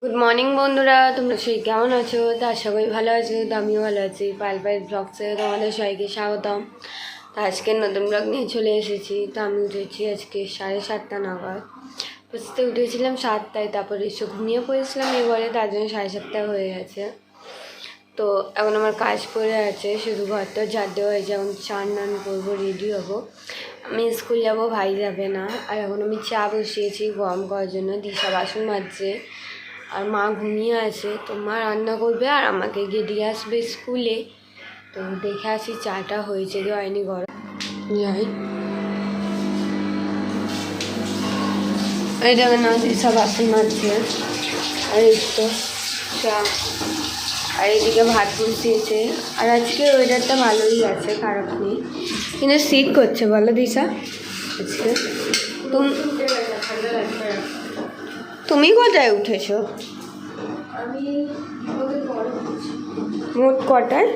Good morning বন্ধুরা, তোমরা সবাই কেমন আছো? তা আশা করি ভালো আছো। তো আমিও ভালো আছি। পায়েল ব্লগসে তোমাদের সবাইকে স্বাগতম। তো আজকে নতুন ব্লগ নিয়ে চলে এসেছি। তো আমি উঠেছি আজকে 7:30 নাগাদ। বুঝতে উঠেছিলাম 7টায়, তারপরে এসে ঘুমিয়ে পড়েছিলাম এবারে, তার জন্য 7:30 হয়ে গেছে। তো এখন আমার কাজ পড়ে আছে, শুধু ঘরটা ঝাড় দেওয়া হয়েছে। এখন চান করবো, রেডি হবো। আমি স্কুল যাবো, ভাই যাবে না। আর এখন আমি চা বসিয়েছি গরম করার জন্য। দিশা বাসন মাজছে আর মা ঘুমিয়ে আছে। তো মা রান্না করবে আর আমাকে গিয়ে দিয়ে আসবে স্কুলে। তো দেখে আসি চাটা হয়েছে কি হয়নি গরম। যাই, এই যাবে না, দিশা বাসন মাজছে আর এই তো চা। আর এদিকে ভাত বসিয়েছে। আর আজকে ওয়েদারটা ভালোই আছে, খারাপ নেই, কিন্তু শীত করছে বলো দিশা আজকে। তুমি কোথায় উঠেছো? আমি মোট কটায়?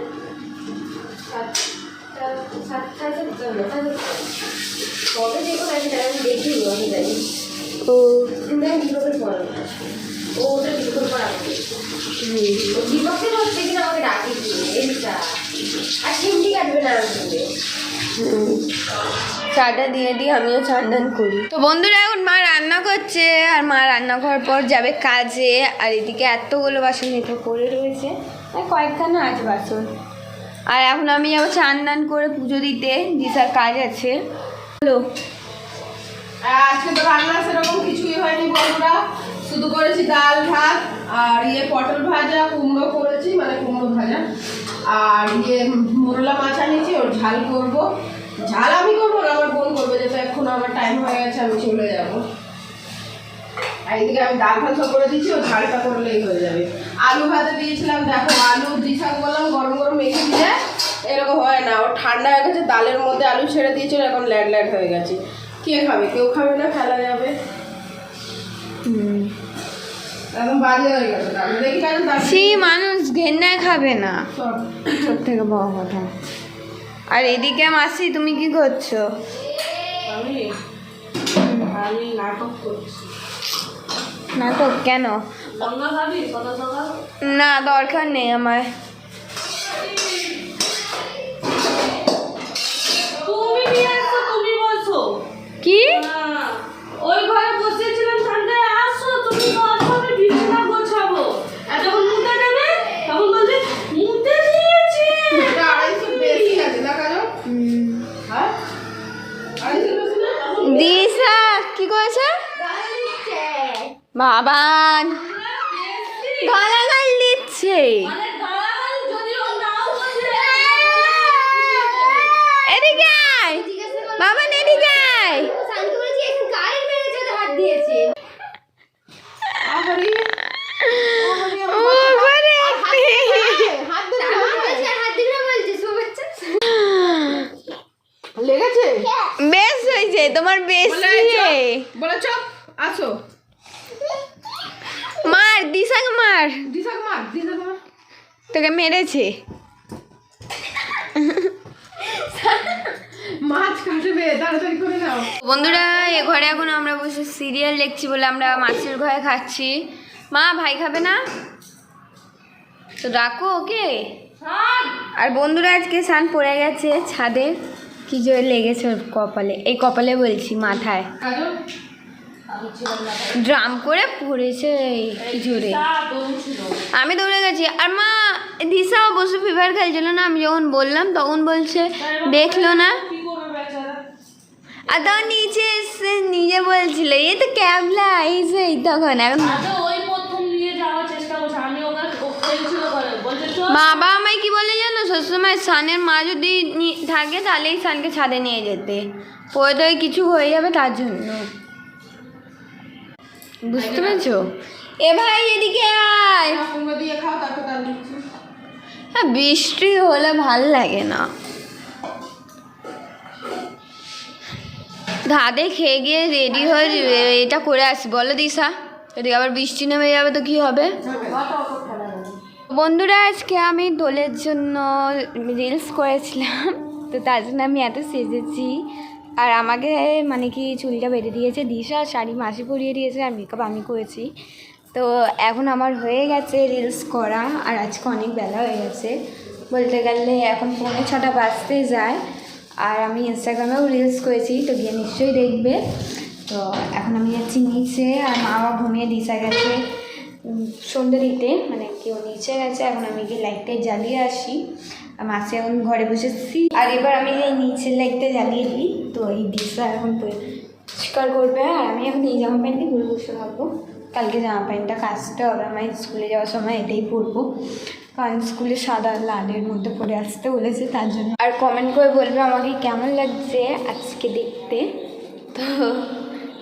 ও চাটা দিয়ে দিই, আমিও চান করি। তো বন্ধুরা এখন মা রান্না করছে, আর মা রান্না করার পর যাবে কাজে। আর এদিকে এতগুলো বাসন এটা পড়ে রয়েছে, কয়েকখানা আছে বাসন। আর এখন আমি যাবো চান করে পুজো দিতে, দিশার কাজ আছে। হ্যালো, আজকে তো রান্না সেরকম কিছুই হয়নি বন্ধুরা, শুধু করেছি ডাল ভাত আর পটল ভাজা, কুমড়ো করেছি, মানে কুমড়ো ভাজা, আর মোরলা মাছ আনিয়েছি, ওর ঝাল করব। ঝাল আমি করবো না, আমার বোন করবে, যেহেতু এখন আমার টাইম হয়ে গেছে, আমি চলে যাব। আর এদিকে আমি ডাল ভাত করে দিচ্ছি, ও ঝালটা করলেই হয়ে যাবে। আলু ভাতে দিয়েছিলাম, দেখো আলু দিশাক বললাম গরম গরম মেখে দিলে, এরকম হয় না, ওর ঠান্ডা হয়ে গেছে, ডালের মধ্যে আলু ছেড়ে দিয়েছিল, এখন ল্যাড ল্যাড হয়ে গেছে। কে খাবে? কেউ খাবে না, ফেলা যাবে। একদম বাজে হয়ে গেছে। সেই মানুষ ঘেন্নায় খাবে না, সব থেকে বড় কথা। আর এদিকে মাসি, তুমি কি করছো? আমি নাটক করছি। নাটক কেন? না, দরকার নেই আমার। কি ওই ঘরে বসেছিলাম ঠান্ডায়, আসো তুমি তো আসো, আমি বিছানা গোছাবো। এতক্ষণ মুতে দেবে, তখন বলছে মুতে দিয়েছি। এটা 250 বেশি আছে না কাজল? হ্যাঁ 250 বেশি না? দিশা কি করেছে? বাবান গালাগাল দিচ্ছে। এদিকে আয় বাবান, এদিকে আয়। লেগেছে? বেশ হয়েছে তোমার, বেশ বলে চপ আসো। মার দিশাকে, মার দিশাক মার, দিশাক মার। তোকে মেরেছে। মাছ কাটবে, তাড়াতাড়ি করে নাও। বন্ধুরা, এ ঘরে এখন আমরা বসে সিরিয়াল দেখছি বলে আমরা মাছের ঘরে খাচ্ছি। মা, ভাই খাবে না তো রাখো ওকে। আর বন্ধুরা, আজকে সান পড়ে গেছে ছাদে, কি জোরে লেগেছে ওর কপালে, এই কপালে বলছি, মাথায় ড্রাম করে পড়েছে কি জোরে। আমি দৌড়ে গেছি। আর মা, দিশাও বসে ফিভার খেলছিল না, আমি যখন বললাম তখন বলছে দেখলো না। আর তখন নিচে এসে নিজে বলছিল এ তো ক্যাবলা এই সেই, তখন এখন বাবা আমায় কি বলে জানো, সবসময় সানের মা যদি থাকে তাহলেই সানকে ছাদে নিয়ে যেতে, পরে তো কিছু হয়ে যাবে তার জন্য, বুঝতে পেরেছো? এ ভাই এদিকে আয়। হ্যাঁ, বৃষ্টি হলে ভাল লাগে না। ধাদে খেয়ে গিয়ে রেডি হয়ে এটা করে আসি বলো দিশা, যদি আবার বৃষ্টি নেমে যাবে তো কি হবে? বন্ধুরা, আজকে আমি দোলের জন্য রিলস করেছিলাম, তো তার জন্য আমি এত সেজেছি। আর আমাকে মানে কি চুলটা বেঁধে দিয়েছে দিশা, শাড়ি মাসি পরিয়ে দিয়েছে, আর মেকআপ আমি করেছি। তো এখন আমার হয়ে গেছে রিলস করা, আর আজকে অনেক বেলা হয়ে গেছে, বলতে গেলে এখন 6:45 বাজতে যায়। আর আমি ইনস্টাগ্রামেও রিলস করেছি, তো গিয়ে নিশ্চয়ই দেখবে। তো এখন আমি যাচ্ছি নিচে, আর মা বাবা ঘুমিয়ে দিশা গেছে সন্ধ্যে দিতে, মানে কেউ নিচে গেছে। এখন আমি গিয়ে লাইটটা জ্বালিয়ে আসি, আর মাসে এখন ঘরে বসেছি। আর এবার আমি এই নিচের লাইটটা জ্বালিয়ে দিই, তো এই দিশা এখন পরিষ্কার করবে। আর আমি এখন এই জামা প্যান্টই ঘুরে বসে থাকবো, কালকে জামা প্যান্টটা কাচতে হবে। আমার স্কুলে যাওয়ার সময় এটাই পরবো, কারণ স্কুলে সাদা লালের মধ্যে পরে আসতে বলেছে, তার জন্য। আর কমেন্ট করে বলবে আমাকে কেমন লাগছে আজকে দেখতে। তো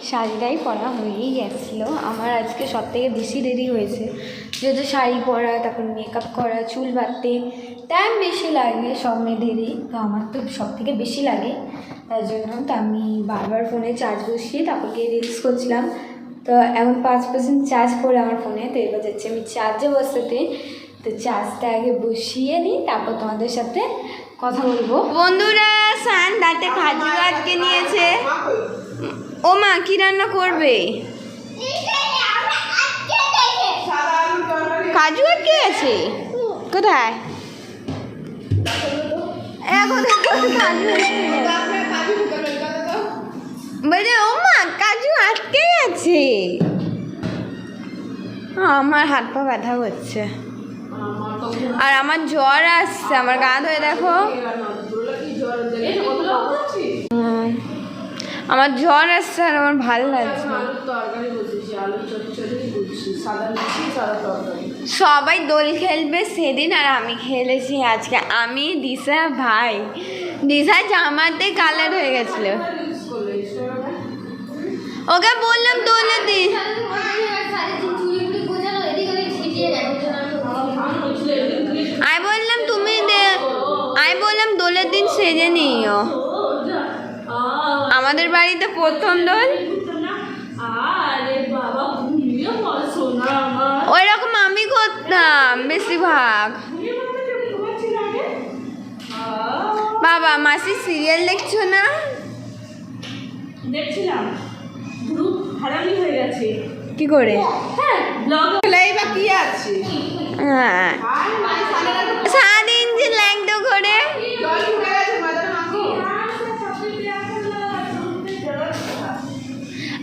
শাড়িটাই পরা হয়েই গেছিলো আমার, আজকে সব থেকে বেশি দেরি হয়েছে, যেহেতু শাড়ি পরা, তারপর মেকআপ করা, চুল বাঁধতে টাইম বেশি লাগে সব মেয়েদেরই, তো আমার তো সব থেকে বেশি লাগে, তার জন্য। তো আমি বারবার ফোনে চার্জ বসিয়ে তারপর গিয়ে রিলস করছিলাম। তো এখন 5% চার্জ করে আমার ফোনে, তো এবার যাচ্ছি আমি চার্জে বসাতে। তো চার্জটা আগে বসিয়ে নিই, তারপর তোমাদের সাথে কথা বলবো। বন্ধুরা সান দাঁতে খাজু আটকে নিয়েছে। ও মা কি রান্না করবে? কাজু আটকে গেছে কোথায়? বলছে ও মা কাজু আটকে গেছে। আমার হাত পা ব্যথা করছে, আর আমার জ্বর আসছে, আমার গা ধুয়ে দেখো। আমার জ্বর আসছে, আর আমার ভালো লাগছে। সবাই দোল খেলবে সেদিন, আর আমি খেলেছি আজকে। আমি দিশা ভাই, দিশা জামাতে কালার হয়ে গেছিল, ওকে বললাম দোলে দিন। আমি বললাম দোলের দিন সেজে নিও। আমাদের বাড়িতে প্রথম দোল, ওই রকম আমি করতাম বেশিরভাগ। বাবা মাসি সিরিয়াল দেখছো না? দেখছিলাম, গ্রুপ হারামি হয়ে গেছে কি করে? হ্যাঁ ব্লগ বা কি আছে? হ্যাঁ সারাদিন যে ল্যাংটো করে। জল ঢুকে গেছে মাথার মাখো।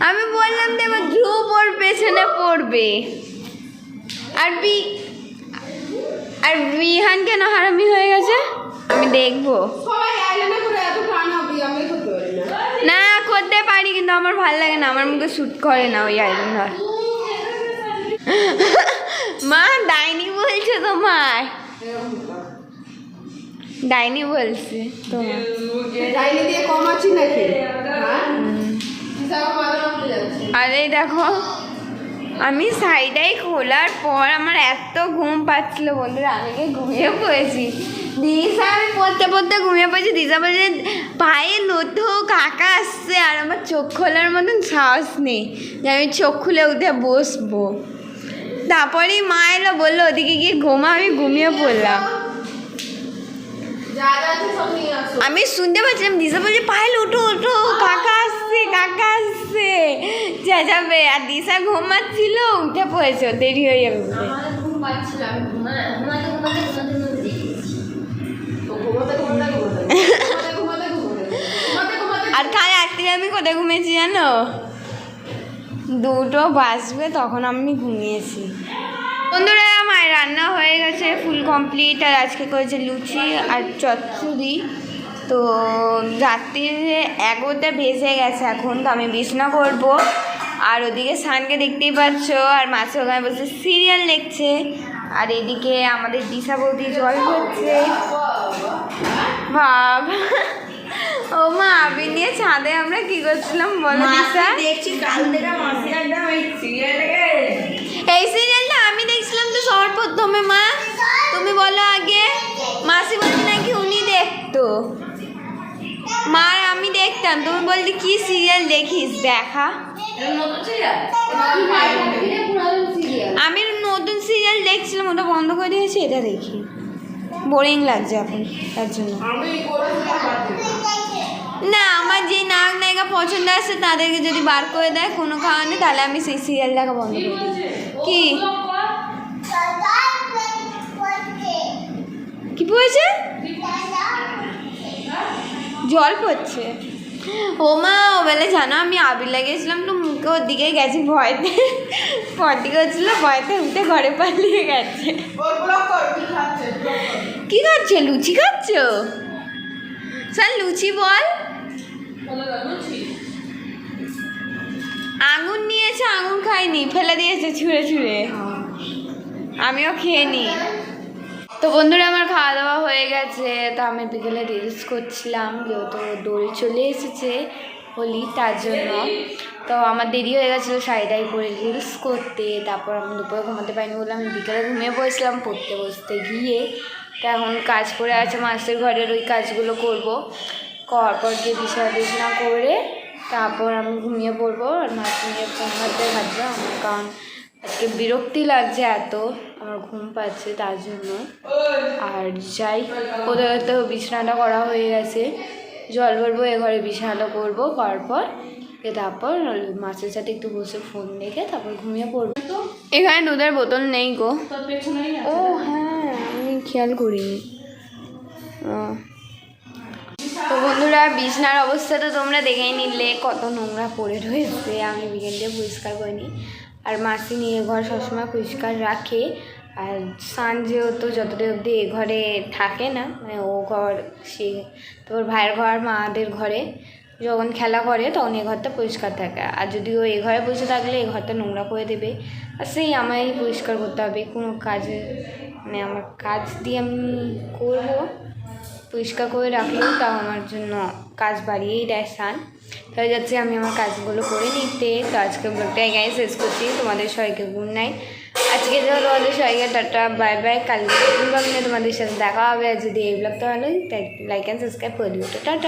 আমি বললাম তো এবার ধ্রুব ওর পেছনে পড়বে। আর বিহান কেন হারামি হয়ে গেছে আমি দেখবো। সবাই আইলাইনার করে এত টান হবে, আমি করতে পারি না। না করতে পারি, কিন্তু আমার ভালো লাগে না, আমার মুখে শ্যুট করে না ওই আইলাইনার। মা ডাইনি বলছে তোমার, ডাইনি বলছে তোমার। ডাইনি দিয়ে কম আছি নাকি? হ্যাঁ হিসাব মাথা মাখতে যাচ্ছে। আরে দেখো আমি শাড়িটাই খোলার পর আমার এত ঘুম পাচ্ছিল বন্ধুরা, আমি ঘুমিয়ে পড়েছি। দিশা আমি পড়তে পড়তে ঘুমিয়ে পড়েছি। দিশা বলছে পায়ে নথু কাকা আসছে, আর আমার চোখ খোলার মতন সাহস নেই যে আমি চোখ খুলে উঠে বসবো। তারপরেই মা এলো, বললো ওদিকে গিয়ে ঘুমা, আমি ঘুমিয়ে পড়লাম। আমি শুনতে পাচ্ছিলাম দিশা বলছে পায়েল উঠো উঠো কাকা আসছে কাকা আসছে চেঁচাবে, আর দিশা ঘুমাচ্ছিল, উঠে পড়েছে, দেরি হয়ে যাবে বলে। আর কাল রাত্রে আমি কোথায় ঘুমিয়েছি জানো? 2টো বাজবে তখন আমি ঘুমিয়েছি। বন্ধুরা আমার রান্না হয়ে গেছে ফুল কমপ্লিট, আর আজকে করেছে লুচি আর চচ্চড়ি। তো রাত্রিরে 11টা বেজে গেছে এখন, তো আমি বিছানা করবো। আর ওদিকে সানকে দেখতেই পাচ্ছ, আর মাছের ওখানে বসে সিরিয়াল দেখছে, আর এদিকে আমাদের দিশা বৌদি জল হচ্ছে। ভাব ও মা আবি নিয়ে ছাদে আমরা কি করছিলাম বলো দিশা? দেখছি কাল থেকে মাসি একদম এই সিরিয়ালটা আমি দেখছিলাম তো সবার প্রথমে। মা তুমি বলো আগে। মাসি বলছে নাকি উনি দেখতো, মা আমি দেখতাম, তুমি বলতে কি সিরিয়াল দেখিস দেখা। আমি নতুন সিরিয়াল দেখছিলাম, ওটা বন্ধ করে দিয়েছি, এটা দেখি বোরিং লাগছে এখন, তার জন্য। না আমার যে নায়ক নায়িকা পছন্দ আছে তাদেরকে যদি বার করে দেয় কোনো কারণে, তাহলে আমি সেই সিরিয়াল দেখা বন্ধ করে দিই। কি কি পড়েছে? জল পড়ছে। ও মা, ও বেলা জানো আমি আবির লাগিয়েছিলাম তো মুখে ওর দিকে গেছি ভয়তে, পটি করছিল ভয়তে উঠে ঘরে পালিয়ে গেছে। কি খাচ্ছে? লুচি খাচ্ছ? স্যার লুচি বল। আঙুর নিয়েছে, আঙুর খাইনি, ফেলে দিয়েছে ছুঁড়ে ছুঁড়ে। আমিও খেয়ে নিই। তো বন্ধুরা আমার খাওয়া দাওয়া হয়ে গেছে। তো আমি বিকেলে রিলস করছিলাম, যেহেতু দোল চলে এসেছে হোলি, তার জন্য। তো আমার দেরি হয়ে গেছিলো শাড়িটাই পরে রিলস করতে। তারপর আমি দুপুরে ঘুমাতে পারিনি বলে আমি বিকেলে ঘুমিয়ে পড়েছিলাম পড়তে বসতে গিয়ে। তো এখন কাজ করে আছে মাছের ঘরের, ওই কাজগুলো করবো। করার পর গিয়ে বিছানা করে তারপর আমি ঘুমিয়ে পড়বো। আর মাছ নিয়ে ফোন ঘাটতে ঘাটবো আমার, কারণ আজকে বিরক্তি লাগছে এত, আমার ঘুম পাচ্ছে তার জন্য। আর যাই, ওদের তো বিছানাটা করা হয়ে গেছে, জল ভরবো, এ ঘরে বিছানাটা করবো, করার পর তারপর মাছের সাথে একটু বসে ফোন দেখে তারপর ঘুমিয়ে পড়বো। এখানে দুধের বোতল নেই গো। ও হ্যাঁ, আমি খেয়াল করিনি। তো বন্ধুরা বিছানার অবস্থা তো তোমরা দেখেই নিলে, কত নোংরা পড়ে রয়েছে। আমি বিকেল দিয়ে পরিষ্কার করিনি। আর মাসি নিয়ে ঘর সবসময় পরিষ্কার রাখে। আর সান যেহেতু যতটা অবধি এ ঘরে থাকে না, মানে ও ঘর সে তোর ভাইয়ের ঘর মাদের ঘরে যখন খেলা করে তখন এ ঘরটা পরিষ্কার থাকে। আর যদি ও এ ঘরে বসে থাকলে এ ঘরটা নোংরা করে দেবে, আর সেই আমায় পরিষ্কার করতে হবে। কোনো কাজে মানে আমার কাজ দিয়ে আমি করবো, পরিষ্কার করে রাখলেও তাও আমার জন্য কাজ বাড়িয়েই দেয় সান। তাই যাচ্ছে আমি আমার কাজগুলো করে নিতে। তো আজকে ব্লগটা এখানে শেষ করছি। তোমাদের সবাইকে গুড নাইট। আজকে তো তোমাদের সবাইকে টাটা বাই বাই। কালকে নতুন ব্লগ নিয়ে তোমাদের সাথে দেখা হবে। আর যদি এই ব্লগটা ভালো তাই লাইক অ্যান্ড সাবস্ক্রাইব করে দিও। টাটা।